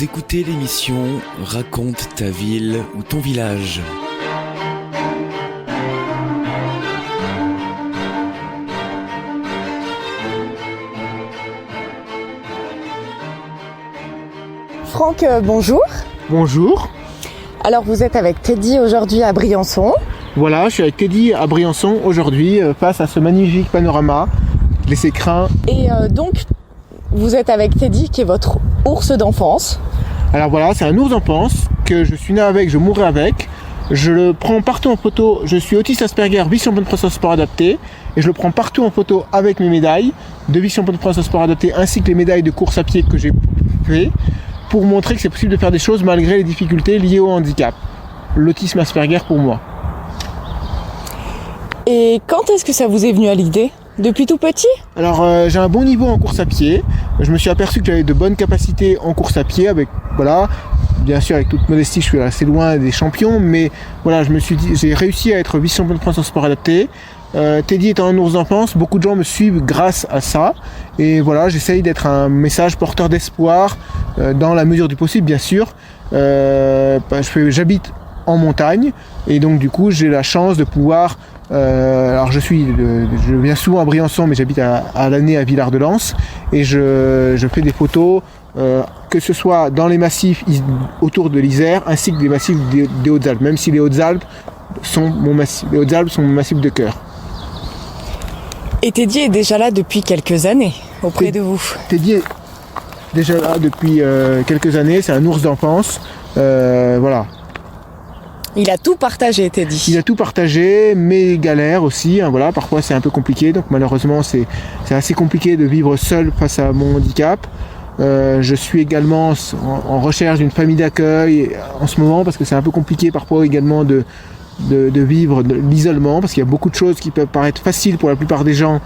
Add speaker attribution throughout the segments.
Speaker 1: Vous écoutez l'émission Raconte ta ville ou ton village.
Speaker 2: Franck, bonjour.
Speaker 3: Bonjour.
Speaker 2: Alors vous êtes avec Teddy aujourd'hui à Briançon.
Speaker 3: Voilà, je suis avec Teddy à Briançon aujourd'hui face à ce magnifique panorama, les écrins.
Speaker 2: Et donc vous êtes avec Teddy qui est votre ours d'enfance.
Speaker 3: Alors voilà, c'est un ours d'enfance que je suis né avec, je mourrai avec. Je le prends partout en photo. Je suis autiste Asperger, vice-champion de France en sport adapté. Et je le prends partout en photo avec mes médailles de vice-champion de France en sport adapté ainsi que les médailles de course à pied que j'ai fait pour montrer que c'est possible de faire des choses malgré les difficultés liées au handicap. L'autisme Asperger pour moi.
Speaker 2: Et quand est-ce que ça vous est venu à l'idée ? Depuis tout petit ?
Speaker 3: Alors j'ai un bon niveau en course à pied. Je me suis aperçu que j'avais de bonnes capacités en course à pied avec, voilà, bien sûr avec toute modestie je suis assez loin des champions, mais voilà, je me suis dit, j'ai réussi à être vice-champion de France en sport adapté. Teddy étant un ours d'enfance, beaucoup de gens me suivent grâce à ça. Et voilà, j'essaye d'être un message porteur d'espoir dans la mesure du possible, bien sûr. J'habite en montagne et donc du coup j'ai la chance de pouvoir alors je viens souvent à Briançon, mais j'habite à l'année à Villard-de-Lans et je fais des photos que ce soit dans les massifs autour de l'Isère ainsi que des massifs des Hautes-Alpes, même si les Hautes-Alpes sont mon massif de cœur.
Speaker 2: Et Teddy est déjà là depuis quelques années auprès de vous.
Speaker 3: Teddy est déjà là depuis quelques années, c'est un ours d'enfance, voilà.
Speaker 2: Il a tout partagé, Teddy.
Speaker 3: Il a tout partagé, mes galères aussi, hein, voilà, parfois c'est un peu compliqué, donc malheureusement c'est assez compliqué de vivre seul face à mon handicap. Je suis également en recherche d'une famille d'accueil en ce moment parce que c'est un peu compliqué parfois également de vivre l'isolement parce qu'il y a beaucoup de choses qui peuvent paraître faciles pour la plupart des gens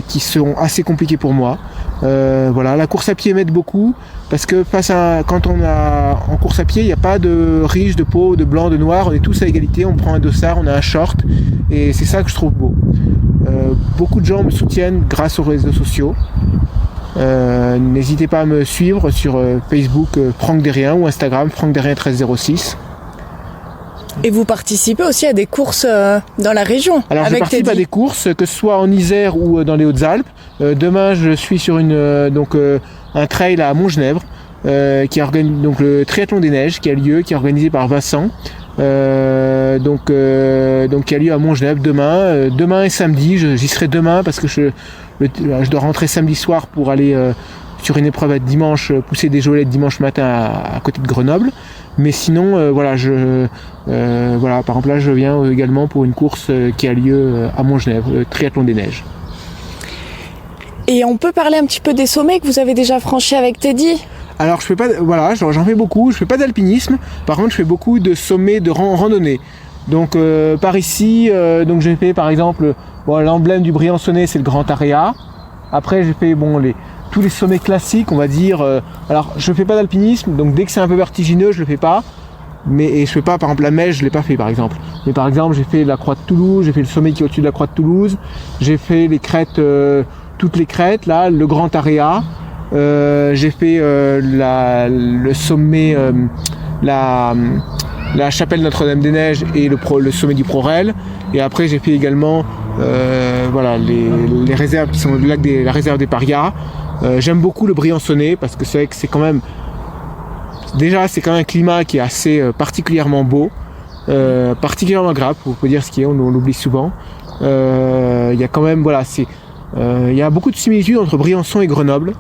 Speaker 3: qui sont assez compliquées pour moi. Voilà, la course à pied m'aide beaucoup parce que quand on a en course à pied, il n'y a pas de riche, de pauvre, de blanc, de noir, on est tous à égalité, on prend un dossard, on a un short et c'est ça que je trouve beau. Beaucoup de gens me soutiennent grâce aux réseaux sociaux. N'hésitez pas à me suivre sur Facebook Franck Derrien ou Instagram Franck Derrien 1306.
Speaker 2: Et vous participez aussi à des courses dans la région.
Speaker 3: Alors
Speaker 2: avec
Speaker 3: je participe
Speaker 2: Teddy.
Speaker 3: à des courses, que ce soit en Isère ou dans les Hautes-Alpes. Demain je suis sur un trail à Montgenèvre qui organise donc le triathlon des neiges qui a lieu, qui est organisé par Vincent. Donc qui a lieu à Montgenèvre demain et samedi. J'y serai demain parce que je dois rentrer samedi soir pour aller sur une épreuve à dimanche, pousser des jolets dimanche matin à côté de Grenoble. Mais sinon, voilà, par exemple là, je viens également pour une course qui a lieu à Montgenèvre, le triathlon des neiges.
Speaker 2: Et on peut parler un petit peu des sommets que vous avez déjà franchis avec Teddy ?
Speaker 3: Alors je fais pas, voilà, j'en fais beaucoup. Je fais pas d'alpinisme. Par contre, je fais beaucoup de sommets de randonnée. Donc par ici, donc j'ai fait par exemple, l'emblème du Briançonnais, c'est le Grand Area. Après, j'ai fait tous les sommets classiques, on va dire. Alors, je fais pas d'alpinisme, donc dès que c'est un peu vertigineux, je le fais pas. Et je fais pas, par exemple, la Mèche, je l'ai pas fait, par exemple. Mais par exemple, j'ai fait la Croix de Toulouse, j'ai fait le sommet qui est au-dessus de la Croix de Toulouse, j'ai fait les crêtes, toutes les crêtes, là, le Grand Area. J'ai fait le sommet, la chapelle Notre-Dame-des-Neiges et le sommet du Prorel. Et après, j'ai fait également les réserves qui sont le lac la réserve des Parias. J'aime beaucoup le Briançonnais parce que c'est vrai que c'est quand même un climat qui est assez particulièrement beau, particulièrement agréable, pour dire ce qui est, on l'oublie souvent. Il y a quand même, il y a beaucoup de similitudes entre Briançon et Grenoble.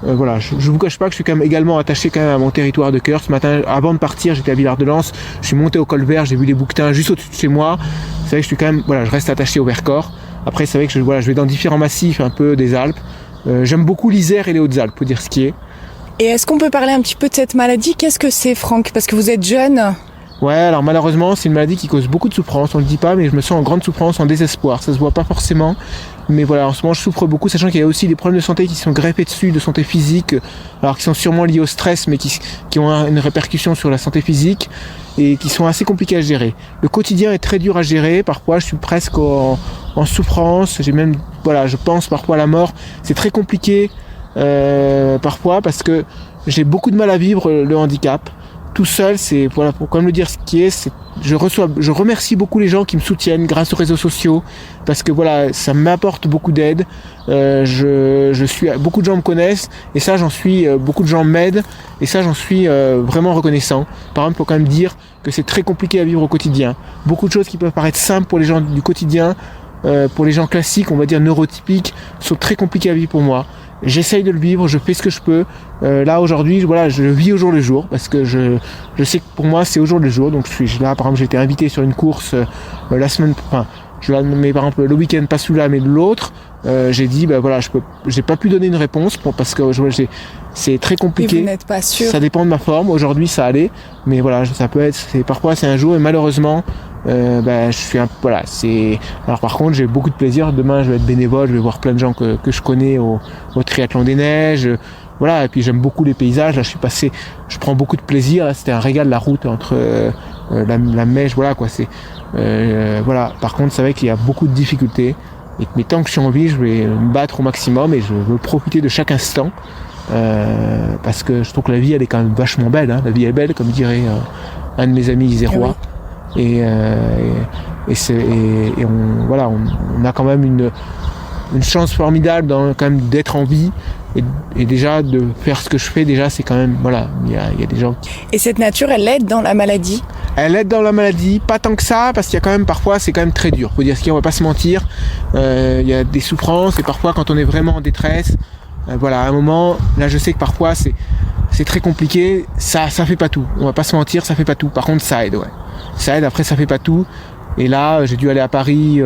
Speaker 3: Je vous cache pas que je suis quand même également attaché à mon territoire de cœur. Ce matin, avant de partir, j'étais à Villard-de-Lans, je suis monté au col vert, j'ai vu les bouquetins juste au-dessus de chez moi. C'est vrai que je suis quand même, je reste attaché au Vercors. Après, c'est vrai que je vais dans différents massifs un peu des Alpes. J'aime beaucoup l'Isère et les Hautes-Alpes, pour dire ce qui est.
Speaker 2: Et est-ce qu'on peut parler un petit peu de cette maladie ? Qu'est-ce que c'est, Franck ? Parce que vous êtes jeune.
Speaker 3: Ouais, alors malheureusement, c'est une maladie qui cause beaucoup de souffrance. On le dit pas, mais je me sens en grande souffrance, en désespoir. Ça se voit pas forcément. Mais voilà, en ce moment, je souffre beaucoup, sachant qu'il y a aussi des problèmes de santé qui sont greffés dessus, de santé physique, alors qui sont sûrement liés au stress, mais qui ont une répercussion sur la santé physique et qui sont assez compliqués à gérer. Le quotidien est très dur à gérer. Parfois, je suis presque en souffrance. Je pense parfois à la mort. C'est très compliqué parfois parce que j'ai beaucoup de mal à vivre le handicap. Tout seul, c'est voilà, pour quand même le dire ce qui est, je remercie beaucoup les gens qui me soutiennent grâce aux réseaux sociaux parce que voilà, ça m'apporte beaucoup d'aide. Beaucoup de gens me connaissent et ça, beaucoup de gens m'aident et ça, j'en suis vraiment reconnaissant. Par exemple, faut quand même dire que c'est très compliqué à vivre au quotidien. Beaucoup de choses qui peuvent paraître simples pour les gens du quotidien, pour les gens classiques, on va dire neurotypiques, sont très compliquées à vivre pour moi. J'essaye de le vivre, je fais ce que je peux. Là aujourd'hui, voilà, je vis au jour le jour parce que je sais que pour moi c'est au jour le jour. Donc là, par exemple, j'ai été invité sur une course la semaine, mais par exemple le week-end pas celui-là mais l'autre. J'ai dit voilà, j'ai pas pu donner une réponse parce que c'est très compliqué.
Speaker 2: Et vous n'êtes pas sûr.
Speaker 3: Ça dépend de ma forme. Aujourd'hui ça allait, mais voilà, ça peut être, parfois c'est un jour et malheureusement. Je suis alors par contre j'ai beaucoup de plaisir. Demain je vais être bénévole, je vais voir plein de gens que je connais au triathlon des neiges, voilà, et puis j'aime beaucoup les paysages. Là je prends beaucoup de plaisir. Là, c'était un régal la route entre la Mèche, voilà quoi, c'est voilà. Par contre c'est vrai qu'il y a beaucoup de difficultés mais tant que je suis en vie je vais me battre au maximum et je veux profiter de chaque instant parce que je trouve que la vie elle est quand même vachement belle, hein. La vie est belle comme dirait un de mes amis isérois. Et on a quand même une chance formidable quand même d'être en vie et déjà de faire ce que je fais. Déjà c'est quand même voilà, il y a des gens.
Speaker 2: Et cette nature, elle aide dans la maladie?
Speaker 3: Elle aide dans la maladie, pas tant que ça, parce qu'il y a quand même parfois c'est quand même très dur. Faut dire ce qu'il y a, on va pas se mentir. Il y a des souffrances et parfois quand on est vraiment en détresse, voilà, à un moment là je sais que parfois c'est très compliqué. Ça fait pas tout. On va pas se mentir, ça fait pas tout. Par contre ça aide, ouais. Ça aide, après ça fait pas tout. Et là j'ai dû aller à Paris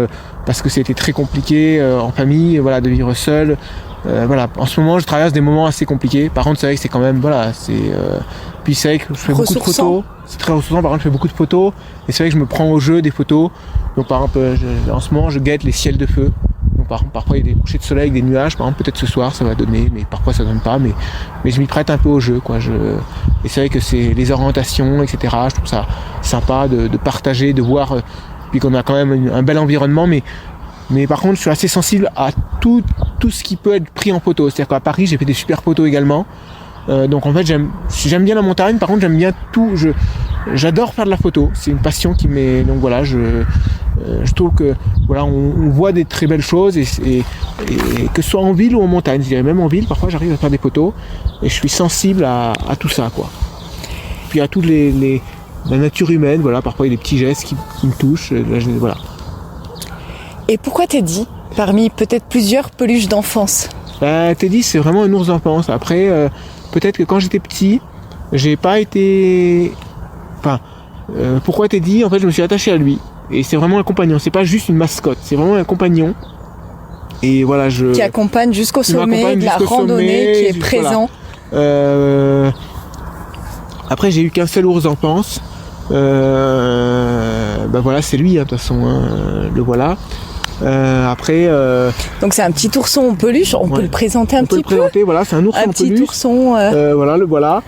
Speaker 3: parce que c'était très compliqué en famille, voilà, de vivre seul. Voilà, en ce moment je traverse des moments assez compliqués. Par contre c'est vrai que c'est quand même voilà, puis c'est vrai que je fais beaucoup de photos. C'est très ressourçant. Par contre je fais beaucoup de photos et c'est vrai que je me prends au jeu des photos. Donc par exemple en ce moment je guette les ciels de feu. Donc parfois il y a des couchers de soleil avec des nuages. Par exemple peut-être ce soir ça va donner, mais parfois ça donne pas. Mais je m'y prête un peu au jeu, quoi. Et c'est vrai que c'est les orientations, etc. Je trouve ça sympa de partager, de voir. Puis qu'on a quand même un bel environnement, mais par contre je suis assez sensible à tout ce qui peut être pris en photo. C'est-à-dire qu'à Paris j'ai fait des super photos également. Donc en fait j'aime bien la montagne. Par contre j'aime bien tout. J'adore faire de la photo. C'est une passion qui m'est. Donc voilà, je trouve que voilà, on voit des très belles choses et que ce soit en ville ou en montagne. Je dirais même en ville, parfois j'arrive à faire des photos et je suis sensible à tout ça, quoi. Puis à toutes la nature humaine, voilà, parfois il y a des petits gestes qui me touchent. Là, voilà.
Speaker 2: Et pourquoi Teddy, parmi peut-être plusieurs peluches d'enfance?
Speaker 3: Teddy c'est vraiment un ours d'enfance. Après peut-être que quand j'étais petit, j'ai pas été. Pourquoi Teddy? En fait je me suis attaché à lui. Et c'est vraiment un compagnon, c'est pas juste une mascotte, c'est vraiment un compagnon. Et voilà,
Speaker 2: qui accompagne jusqu'au sommet de la randonnée, qui est présent.
Speaker 3: Voilà. Après j'ai eu qu'un seul ours d'enfance. Voilà, c'est lui, hein, de toute façon, hein, le voilà. Après.
Speaker 2: Donc c'est un petit ourson en peluche, on peut le présenter un petit peu.
Speaker 3: Présenter, voilà, c'est un ours en peluche.
Speaker 2: Un petit ourson.
Speaker 3: Voilà, le voilà.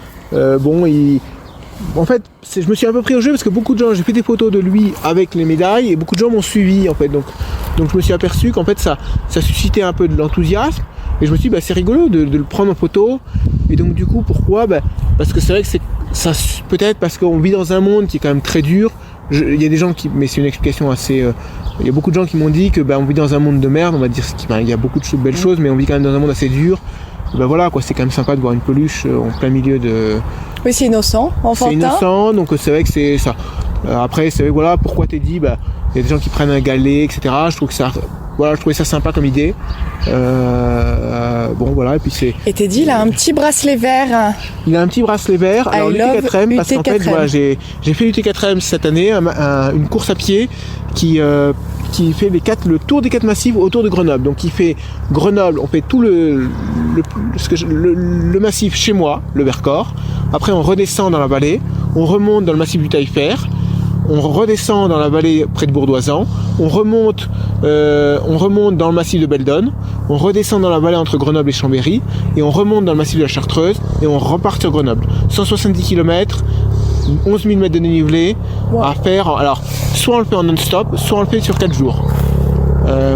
Speaker 3: En fait, je me suis un peu pris au jeu parce que beaucoup de gens, j'ai fait des photos de lui avec les médailles et beaucoup de gens m'ont suivi en fait. Donc je me suis aperçu qu'en fait ça suscitait un peu de l'enthousiasme et je me suis dit c'est rigolo de le prendre en photo. Et donc du coup pourquoi? Parce que c'est vrai que ça peut-être parce qu'on vit dans un monde qui est quand même très dur. Il y a des gens mais c'est une explication assez. Il y a beaucoup de gens qui m'ont dit que on vit dans un monde de merde, on va dire. Il y a beaucoup de belles choses, mais on vit quand même dans un monde assez dur. Voilà quoi, c'est quand même sympa de voir une peluche en plein milieu de.
Speaker 2: Oui, c'est innocent, enfantin.
Speaker 3: C'est innocent, donc c'est vrai que c'est ça. Après, c'est vrai, voilà, pourquoi Teddy, il y a des gens qui prennent un galet, etc. Je trouve que ça, voilà, je trouvais ça sympa comme idée. Voilà, et puis c'est.
Speaker 2: Et Teddy, il a un petit bracelet vert.
Speaker 3: Il a un petit bracelet vert. Alors l'UT4M, parce qu'en fait, voilà, j'ai fait l'UT4M cette année, une course à pied qui fait le tour des 4 massifs autour de Grenoble. Donc il fait Grenoble, on fait tout le massif chez moi, le Vercors. Après on redescend dans la vallée, on remonte dans le massif du Taillefer, on redescend dans la vallée près de Bourdoisan, on remonte dans le massif de Beldonne, on redescend dans la vallée entre Grenoble et Chambéry, et on remonte dans le massif de la Chartreuse, et on repart sur Grenoble. 170 km, 11 000 mètres de dénivelé, wow. À faire. Alors, soit on le fait en non-stop, soit on le fait sur 4 jours.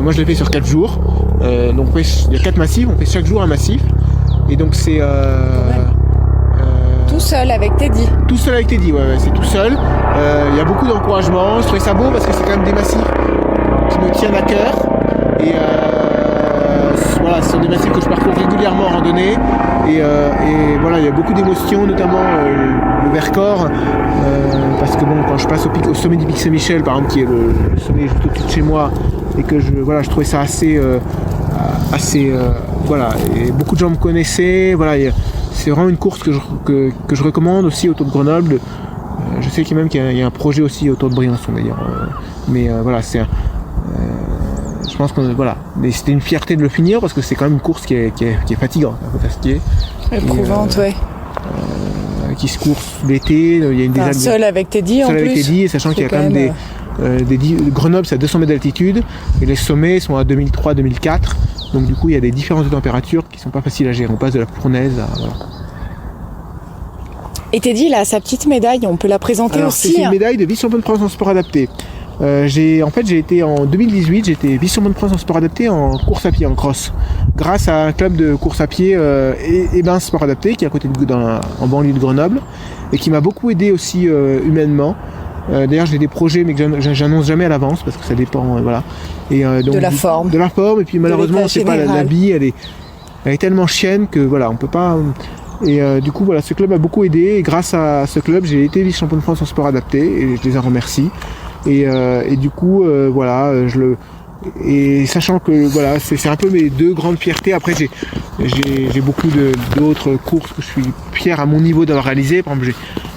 Speaker 3: Moi je l'ai fait sur 4 jours. Donc il y a 4 massifs, on fait chaque jour un massif. Et donc c'est
Speaker 2: Tout seul avec Teddy.
Speaker 3: Tout seul avec Teddy, ouais, c'est tout seul. Il y a beaucoup d'encouragement. Je trouvais ça beau parce que c'est quand même des massifs qui me tiennent à cœur. Et voilà, ce sont des massifs que je parcours régulièrement en randonnée. Et voilà, il y a beaucoup d'émotions, notamment le Vercors. Parce que bon, quand je passe au sommet du Pic Saint-Michel, par exemple, qui est le sommet juste au-dessus de chez moi, et que je trouvais ça assez voilà, et beaucoup de gens me connaissaient. Voilà, c'est vraiment une course que je recommande aussi autour de Grenoble. Je sais qu'il y a un projet aussi autour de Briançon d'ailleurs. Mais voilà, je pense que voilà, mais c'était une fierté de le finir parce que c'est quand même une course qui est fatigante, un peu fatiguée.
Speaker 2: Éprouvante, ouais.
Speaker 3: Qui se course l'été. Il y a une
Speaker 2: seul avec Teddy en plus.
Speaker 3: Seul avec Teddy, sachant qu'il y a quand même Grenoble, c'est à 200 mètres d'altitude et les sommets sont à 2003-2004. Donc du coup, il y a des différences de température qui sont pas faciles à gérer. On passe de la fournaise à voilà.
Speaker 2: Et Teddy, il a sa petite médaille, on peut la présenter.
Speaker 3: Alors,
Speaker 2: aussi.
Speaker 3: C'est une médaille de vice-champion de France en sport adapté. J'ai été en 2018, j'étais vice-champion de France en sport adapté en course à pied, en cross, grâce à un club de course à pied Ebens Sport Adapté qui est à côté en banlieue de Grenoble et qui m'a beaucoup aidé aussi humainement. D'ailleurs, j'ai des projets mais que j'annonce jamais à l'avance parce que ça dépend, voilà. Et donc,
Speaker 2: de la forme.
Speaker 3: Et puis malheureusement, on sait pas, la vie, elle est tellement chienne que voilà, on peut pas. Et du coup, voilà, ce club m'a beaucoup aidé. Et grâce à ce club, j'ai été vice-champion de France en sport adapté et je les en remercie. Et du coup, voilà, et sachant que voilà, c'est un peu mes deux grandes fiertés. Après, j'ai beaucoup d'autres courses que je suis fier à mon niveau d'avoir réalisé. Par exemple,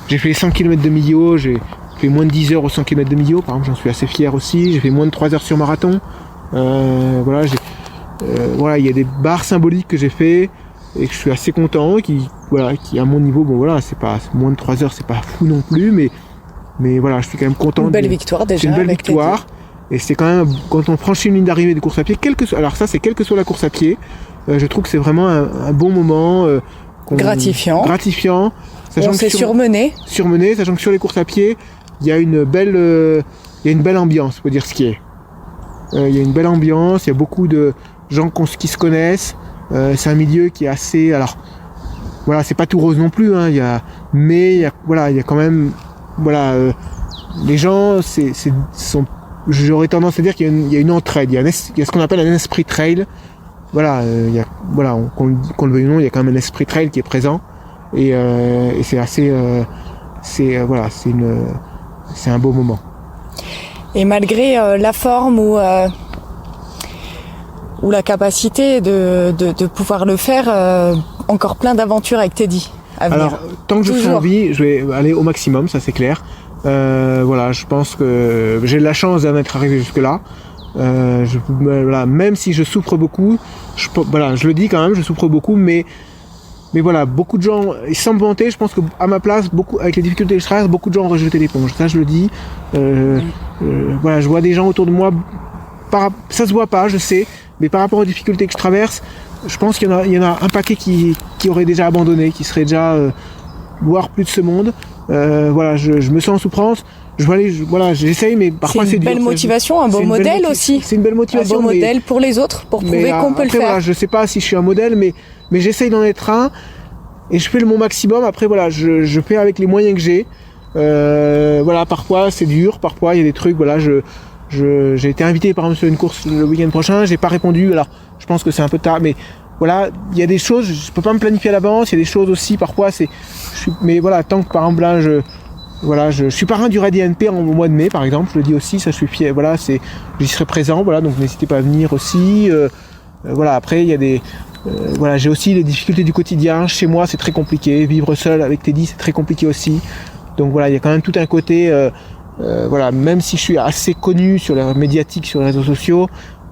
Speaker 3: j'ai fait les 100 km de Millau, j'ai fait moins de 10 heures aux 100 km de Millau, par exemple, j'en suis assez fier aussi. J'ai fait moins de 3 heures sur marathon. Voilà, voilà, il y a des barres symboliques que j'ai fait et que je suis assez content, qui à mon niveau, bon voilà, c'est pas moins de 3 heures, c'est pas fou non plus, mais voilà, je suis quand même content.
Speaker 2: Une belle victoire déjà.
Speaker 3: C'est une belle victoire. Et c'est quand même, quand on franchit une ligne d'arrivée de course à pied, alors ça c'est quelle que soit la course à pied, je trouve que c'est vraiment un bon moment.
Speaker 2: Gratifiant.
Speaker 3: Sachant
Speaker 2: on s'est surmené,
Speaker 3: sachant que sur les courses à pied, il y a une belle ambiance, faut dire ce qui est. Il y a une belle ambiance, il y a beaucoup de gens qui se connaissent. C'est un milieu qui est assez, alors voilà, c'est pas tout rose non plus, hein, mais il y a quand même, voilà, les gens, j'aurais tendance à dire qu'il y a une entraide, il y a ce qu'on appelle un esprit trail. Voilà, qu'on le veuille ou non, il y a quand même un esprit trail qui est présent et c'est assez, c'est un beau moment.
Speaker 2: Et malgré la forme ou la capacité de pouvoir le faire, encore plein d'aventures avec Teddy à venir.
Speaker 3: Alors, tant que je serai en vie, je vais aller au maximum, ça c'est clair. Voilà, je pense que j'ai de la chance d'en être arrivé jusque-là. Voilà, même si je souffre beaucoup, je le dis quand même, je souffre beaucoup, mais voilà, beaucoup de gens, sans me vanter, je pense qu'à ma place, avec les difficultés que je traverse, beaucoup de gens ont rejeté l'éponge. Ça, je le dis. Voilà, je vois des gens autour de moi, ça se voit pas, je sais, mais par rapport aux difficultés que je traverse, je pense qu'il y en a un paquet qui aurait déjà abandonné, qui serait déjà voir plus de ce monde. Voilà, je me sens en souffrance. J'essaye, mais parfois c'est dur.
Speaker 2: C'est une belle motivation, un beau modèle aussi.
Speaker 3: C'est une belle motivation.
Speaker 2: Un beau modèle pour les autres, pour prouver qu'on peut le faire.
Speaker 3: Voilà, je sais pas si je suis un modèle, mais j'essaye d'en être un. Et je fais mon maximum. Après, voilà, je fais avec les moyens que j'ai. Voilà, parfois c'est dur, parfois il y a des trucs. Voilà, j'ai été invité par exemple sur une course le week-end prochain. J'ai pas répondu. Alors, je pense que c'est un peu tard, mais voilà, il y a des choses. Je peux pas me planifier à l'avance. Il y a des choses aussi. Parfois, mais voilà, tant que par exemple là, je suis parrain du Raid INP au mois de mai, par exemple. Je le dis aussi, ça je suis fier. Voilà, j'y serai présent. Voilà, donc n'hésitez pas à venir aussi. Voilà, après il y a voilà, j'ai aussi les difficultés du quotidien. Chez moi, c'est très compliqué. Vivre seul avec Teddy, c'est très compliqué aussi. Donc voilà, il y a quand même tout un côté. Voilà, même si je suis assez connu sur les médiatiques, sur les réseaux sociaux,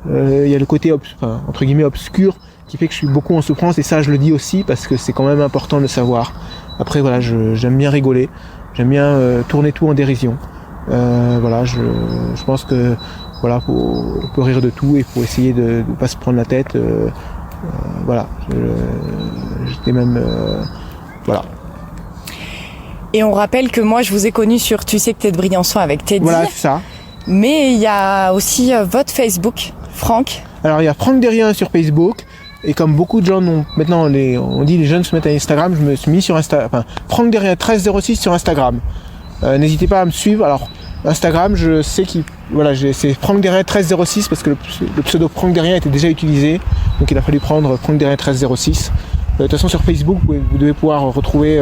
Speaker 3: il y a le côté entre guillemets obscur qui fait que je suis beaucoup en souffrance. Et ça, je le dis aussi parce que c'est quand même important de le savoir. Après, voilà, j'aime bien rigoler. J'aime bien tourner tout en dérision. Voilà, je pense que voilà, on peut rire de tout et il faut essayer de ne pas se prendre la tête. Voilà, j'étais même voilà.
Speaker 2: Et on rappelle que moi je vous ai connu sur Tu sais que t'es de Briançon avec Teddy.
Speaker 3: Voilà, c'est ça.
Speaker 2: Mais il y a aussi votre Facebook, Franck.
Speaker 3: Alors il y a Franck Derrien sur Facebook Et comme beaucoup de gens maintenant, on dit les jeunes se mettent à Instagram, je me suis mis sur Instagram. Enfin, Franck Derrien 1306 sur Instagram. N'hésitez pas à me suivre. Alors, Instagram, je sais c'est Franck Derrien 1306 parce que le pseudo Franck Derrien était déjà utilisé. Donc il a fallu prendre Franck Derrien 1306. De toute façon, sur Facebook, vous devez pouvoir retrouver.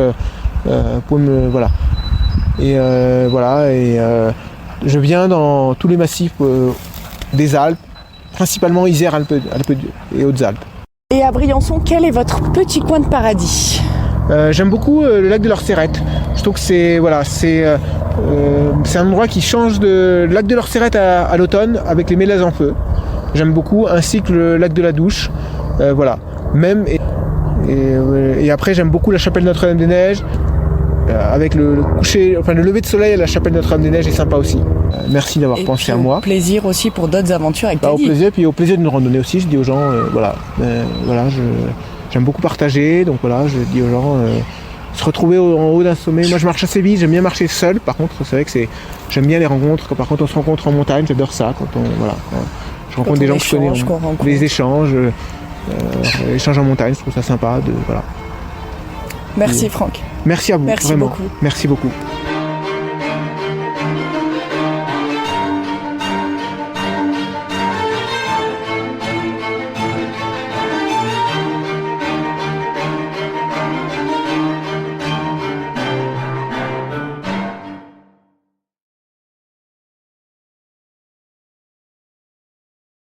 Speaker 3: Voilà. Et je viens dans tous les massifs des Alpes, principalement Isère, Alpes et Hautes-Alpes.
Speaker 2: Et à Briançon, quel est votre petit coin de paradis?
Speaker 3: J'aime beaucoup le lac de l'Orcerette. Je trouve que c'est un endroit qui change de lac de l'Orcerette à l'automne avec les mélèzes en feu. J'aime beaucoup, ainsi que le lac de la Douche. Voilà. Et après, j'aime beaucoup la chapelle Notre-Dame-des-Neiges. Avec le lever de soleil à la chapelle Notre-Dame-des-Neiges est sympa aussi. Merci d'avoir pensé à moi.
Speaker 2: Au plaisir aussi pour d'autres aventures avec
Speaker 3: Au
Speaker 2: Teddy.
Speaker 3: plaisir, puis au plaisir d'une randonnée aussi. Je dis aux gens, j'aime beaucoup partager, donc voilà, je dis aux gens, se retrouver en haut d'un sommet. Moi, je marche assez vite, j'aime bien marcher seul. Par contre, c'est vrai que j'aime bien les rencontres. Par contre, on se rencontre en montagne, j'adore ça. Je rencontre des gens que je connais, les échanges, échanges en montagne, je trouve ça sympa.
Speaker 2: Merci Franck.
Speaker 3: Merci à vous,
Speaker 2: Merci
Speaker 3: vraiment.
Speaker 2: beaucoup.
Speaker 3: Merci beaucoup.